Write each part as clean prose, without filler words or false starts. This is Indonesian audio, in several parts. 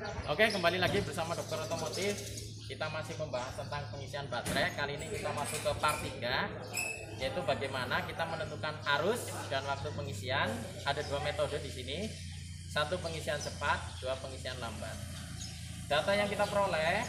Oke, kembali lagi bersama Dokter Otomotif. Kita masih membahas tentang pengisian baterai. Kali ini kita masuk ke part 3, yaitu bagaimana kita menentukan arus dan waktu pengisian. Ada dua metode di sini. Satu pengisian cepat, dua pengisian lambat. Data yang kita peroleh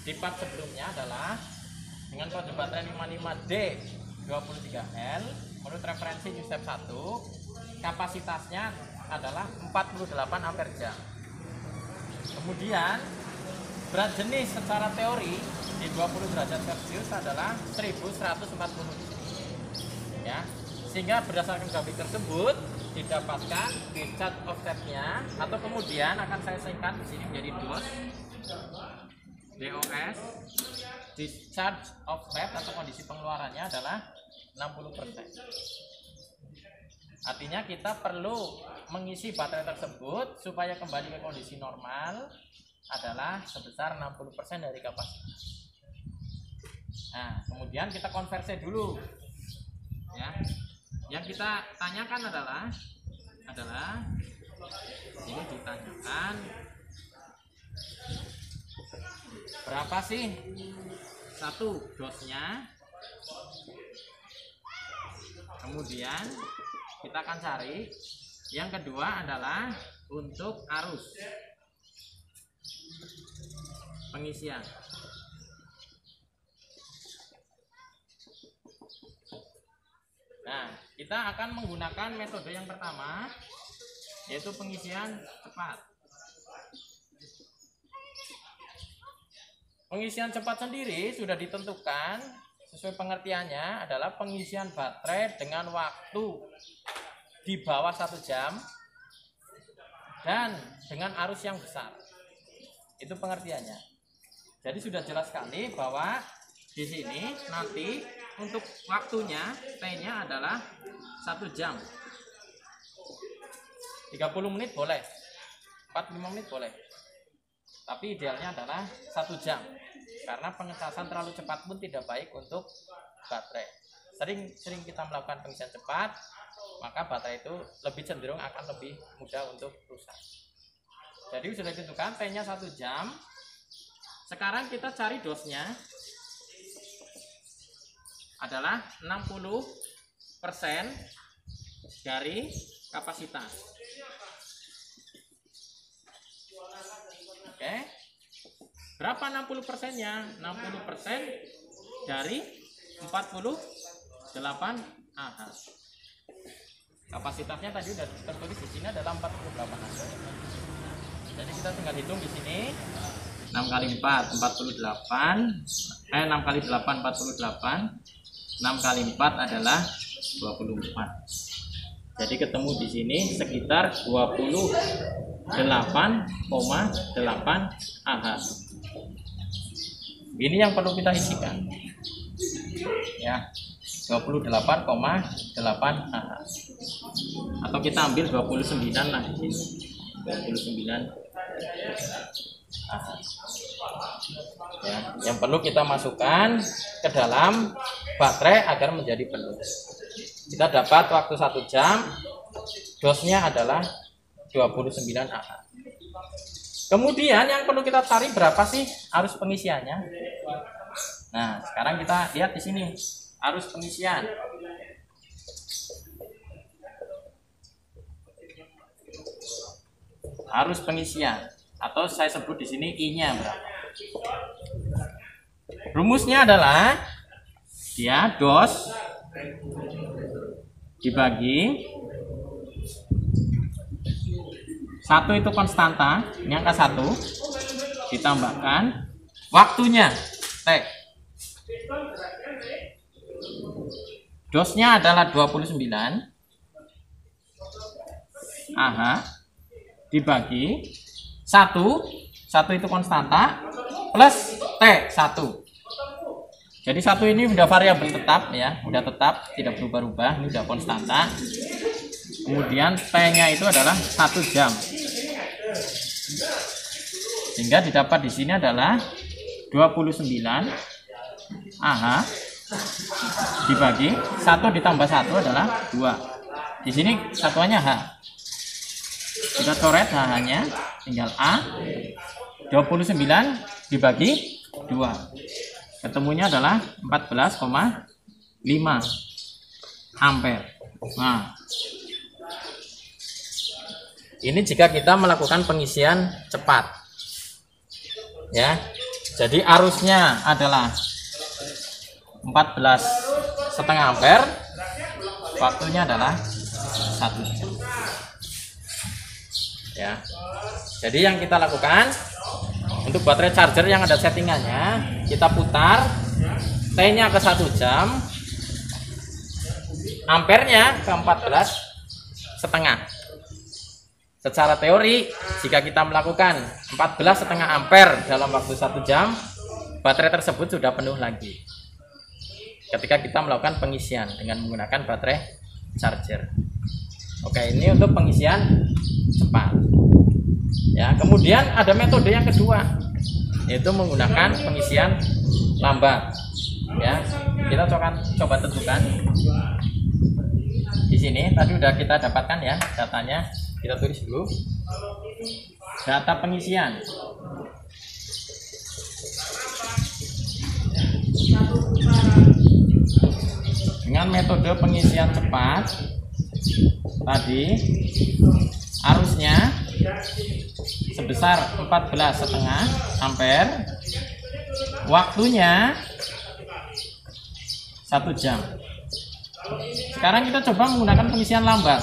di part sebelumnya adalah dengan kode baterai 55D 23L menurut referensi New Step 1, kapasitasnya adalah 48 ampere jam. Kemudian berat jenis secara teori di 20 derajat Celcius adalah 1140 ya. Sehingga berdasarkan grafik tersebut didapatkan discharge offset-nya, atau kemudian akan saya singkat di sini menjadi DOS. Discharge offset atau kondisi pengeluarannya adalah 60%. Artinya kita perlu mengisi baterai tersebut supaya kembali ke kondisi normal adalah sebesar 60% dari kapasitas. Nah, kemudian kita konversi dulu. Ya. Yang kita tanyakan adalah ini ditanyakan berapa sih satu dosnya. Kemudian kita akan cari. Yang kedua adalah untuk arus pengisian. Nah, kita akan menggunakan metode yang pertama, yaitu pengisian cepat. Pengisian cepat sendiri sudah ditentukan sesuai pengertiannya adalah pengisian baterai dengan waktu di bawah 1 jam dan dengan arus yang besar. Itu pengertiannya. Jadi sudah jelas sekali bahwa di sini nanti untuk waktunya T-nya adalah 1 jam. 30 menit boleh, 45 menit boleh. Tapi idealnya adalah 1 jam. Karena pengecasan terlalu cepat pun tidak baik untuk baterai. Sering kita melakukan pengisian cepat, maka baterai itu lebih cenderung akan lebih mudah untuk rusak. Jadi sudah ditentukan T-nya 1 jam. Sekarang kita cari dosnya adalah 60% dari kapasitas. Oke. Berapa 60%-nya? 60% dari 48 Ah. Kapasitasnya tadi sudah tertulis di sini adalah 48 Ah. Jadi kita tinggal hitung di sini. 6 kali 4 48. 6 kali 8 48. 6 kali 4 adalah 24. Jadi ketemu di sini sekitar 28,8 Ah. Ini yang perlu kita isikan. Ya. 28,8 Ah. Atau kita ambil 29 lah di sini. 29 Ah. Ya, yang perlu kita masukkan ke dalam baterai agar menjadi penuh. Kita dapat waktu 1 jam, dosnya adalah 29 Ah. Kemudian yang perlu kita cari berapa sih arus pengisiannya. Nah, sekarang kita lihat di sini arus pengisian. Arus pengisian atau saya sebut di sini I-nya berapa. Rumusnya adalah dia dos dibagi 1 itu konstanta, ini angka 1, ditambahkan waktunya T. Dosnya adalah 29 Ah dibagi 1 itu konstanta plus T1. Jadi 1 ini udah variabel tetap ya, udah tetap, tidak berubah-ubah, ini udah konstanta. Kemudian T-nya itu adalah 1 jam. Sehingga didapat di sini adalah 29 Ah dibagi 1 ditambah 1 adalah 2. Di sini satuannya H. Kita coret hanya tinggal A. 29 dibagi 2. Ketemunya adalah 14,5 ampere. Nah, ini jika kita melakukan pengisian cepat. Ya. Jadi arusnya adalah 14,5 ampere. Waktunya adalah 1 jam. Ya. Jadi yang kita lakukan untuk baterai charger yang ada settingannya, kita putar T-nya ke 1 jam, ampernya ke 14,5. Secara teori, jika kita melakukan 14,5 ampere dalam waktu 1 jam, baterai tersebut sudah penuh lagi ketika kita melakukan pengisian dengan menggunakan baterai charger. Oke, ini untuk pengisian cepat. Ya, kemudian ada metode yang kedua, yaitu menggunakan pengisian lambat. Ya, kita coba tentukan di sini. Tadi udah kita dapatkan ya datanya. Kita tulis dulu data pengisian. Dengan metode pengisian cepat tadi, arusnya sebesar 14,5 ampere, waktunya 1 jam. Sekarang kita coba menggunakan pengisian lambat.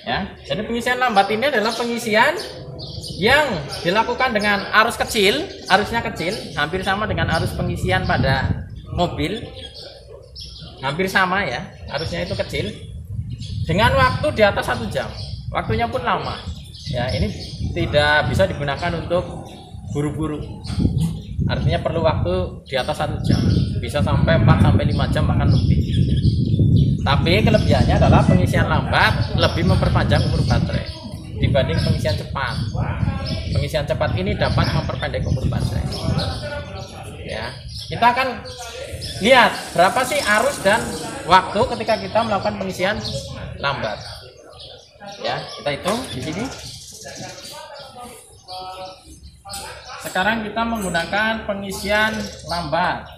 Ya, jadi pengisian lambat ini adalah pengisian yang dilakukan dengan arus kecil, arusnya kecil, hampir sama dengan arus pengisian pada mobil, hampir sama ya, arusnya itu kecil, dengan waktu di atas 1 jam, waktunya pun lama. Ya, ini tidak bisa digunakan untuk buru-buru, artinya perlu waktu di atas 1 jam, bisa sampai 4-5 jam bahkan lebih. Tapi kelebihannya adalah pengisian lambat lebih memperpanjang umur baterai dibanding pengisian cepat. Pengisian cepat ini dapat memperpendek umur baterai. Ya, kita akan lihat berapa sih arus dan waktu ketika kita melakukan pengisian lambat. Ya, kita hitung di sini. Sekarang kita menggunakan pengisian lambat.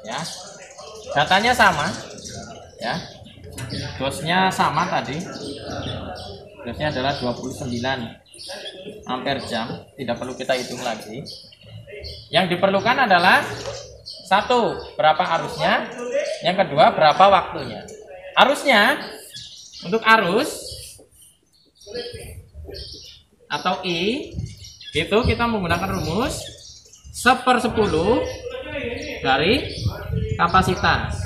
Ya, datanya sama ya, dosnya sama tadi, dosnya adalah 29 ampere jam, tidak perlu kita hitung lagi. Yang diperlukan adalah satu, berapa arusnya, yang kedua berapa waktunya. Arusnya, untuk arus atau I itu kita menggunakan rumus 1/10 dari kapasitas.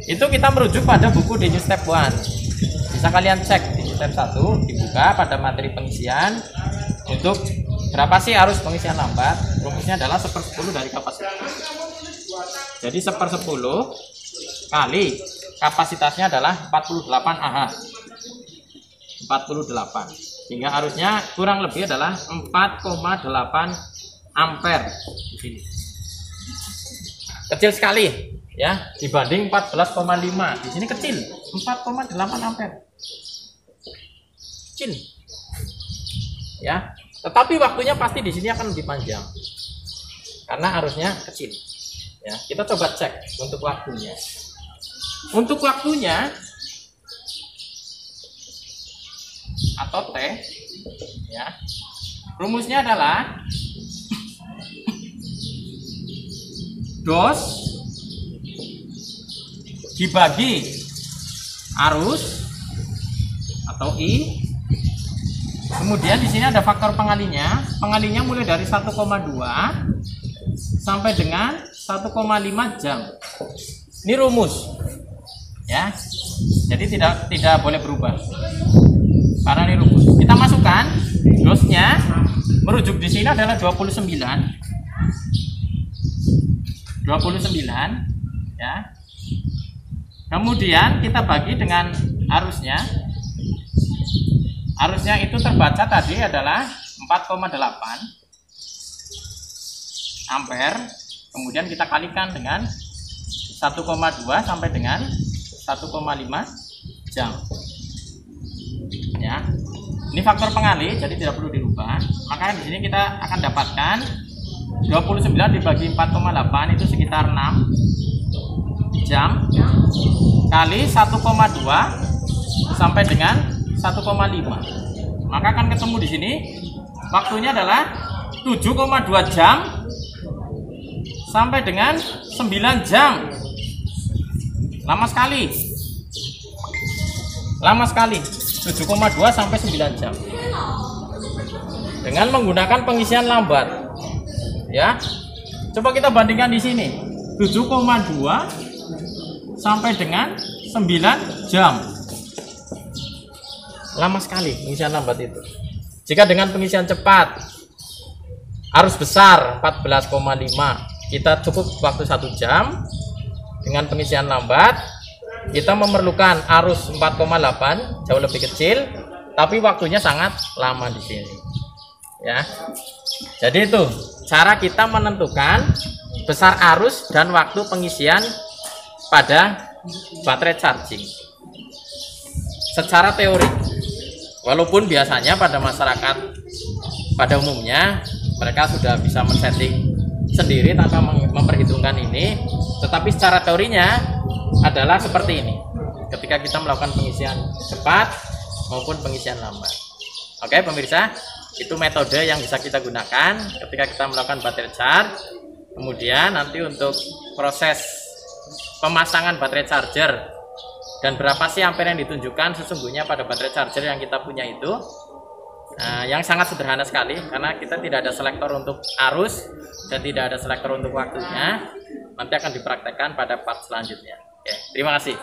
Itu kita merujuk pada buku di New Step 1. Bisa kalian cek di Step 1, dibuka pada materi pengisian untuk berapa sih arus pengisian lambat. Rumusnya adalah 1/10 dari kapasitas. Jadi 1/10 kali kapasitasnya adalah 48 Ah. 48. Sehingga arusnya kurang lebih adalah 4,8 ampere di sini. Kecil sekali ya dibanding 14,5. Di sini kecil, 4,8 ampere. Kecil. Ya, tetapi waktunya pasti di sini akan lebih panjang. Karena arusnya kecil. Ya, kita coba cek untuk waktunya. Untuk waktunya atau T ya, rumusnya adalah dos dibagi arus atau I, kemudian di sini ada faktor pengalinya mulai dari 1,2 sampai dengan 1,5 jam. Ini rumus ya, jadi tidak boleh berubah karena ini rumus. Kita masukkan dosnya, merujuk di sini adalah 29 ya. Kemudian kita bagi dengan arusnya. Arusnya itu terbaca tadi adalah 4,8 ampere kemudian kita kalikan dengan 1,2 sampai dengan 1,5 jam. Ya. Ini faktor pengalih, jadi tidak perlu dirubah. Maka di sini kita akan dapatkan 29 dibagi 4,8 itu sekitar 6 jam kali 1,2 sampai dengan 1,5. Maka akan ketemu di sini waktunya adalah 7,2 jam sampai dengan 9 jam. Lama sekali. Lama sekali. 7,2 sampai 9 jam. Dengan menggunakan pengisian lambat. Ya. Coba kita bandingkan di sini. 7,2 sampai dengan 9 jam. Lama sekali pengisian lambat itu. Jika dengan pengisian cepat arus besar 14,5 kita cukup waktu 1 jam. Dengan pengisian lambat kita memerlukan arus 4,8 jauh lebih kecil, tapi waktunya sangat lama di sini. Ya. Jadi itu cara kita menentukan besar arus dan waktu pengisian pada baterai charging. Secara teori, walaupun biasanya pada masyarakat pada umumnya mereka sudah bisa men-setting sendiri tanpa memperhitungkan ini, tetapi secara teorinya adalah seperti ini ketika kita melakukan pengisian cepat maupun pengisian lambat. Oke pemirsa, itu metode yang bisa kita gunakan ketika kita melakukan baterai charge. Kemudian nanti untuk proses pemasangan baterai charger dan berapa sih ampere yang ditunjukkan sesungguhnya pada baterai charger yang kita punya itu, yang sangat sederhana sekali, karena kita tidak ada selektor untuk arus dan tidak ada selektor untuk waktunya. Nanti akan dipraktekkan pada part selanjutnya. Oke, terima kasih.